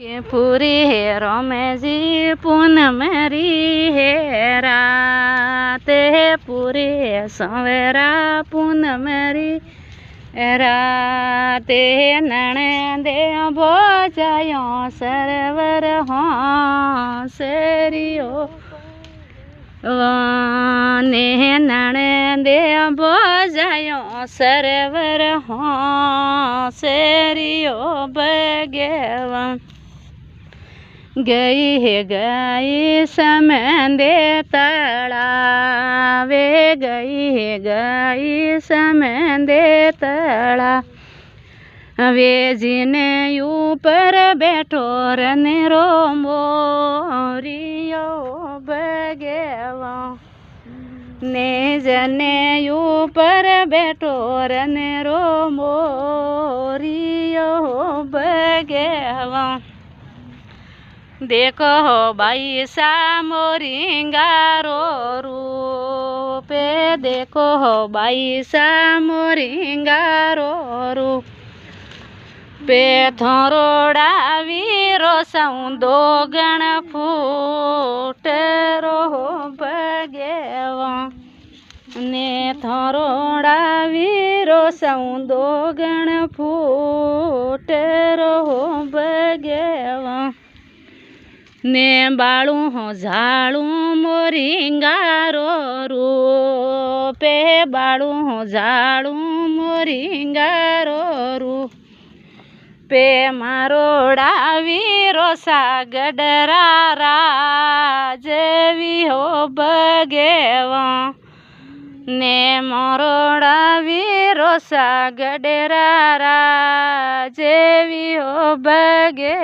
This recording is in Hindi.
के पूरी है रोमेजी पूनमरी है रात है पूरी है सवेरा पूनमरी रात है नणे दे बोजायो सरवर हाँ सेरियो ने नणे दे बोजायो सरवर हाँ सेरियो बगेवा गई है गई समंदे तड़ावे गई है गई समंदे तड़ा वे जिने ऊपर बैठो रने रो मोरियो बगेवा ने जने ऊपर बैठो रने रो मोरियो बगेवा देखो बाई सा मोरिंगा रो रूपे देखो बाई सा मोरिंगा रो रूपे थोरोड़ा वीरो सौंदो गण फूट रो बगेवा ने थोरोड़ा वीरो सौंदो गण फूट रो बगेवा ने बाळू हो झाड़ू मोरिंगा रो रूपे बाळू हो झाड़ू मोरिंगा रो रूपे मारोड़ा वीरो सागडरा राजवी हो बगेवा ने मोरोड़ा वीरो सागडरा राजवी हो बगे।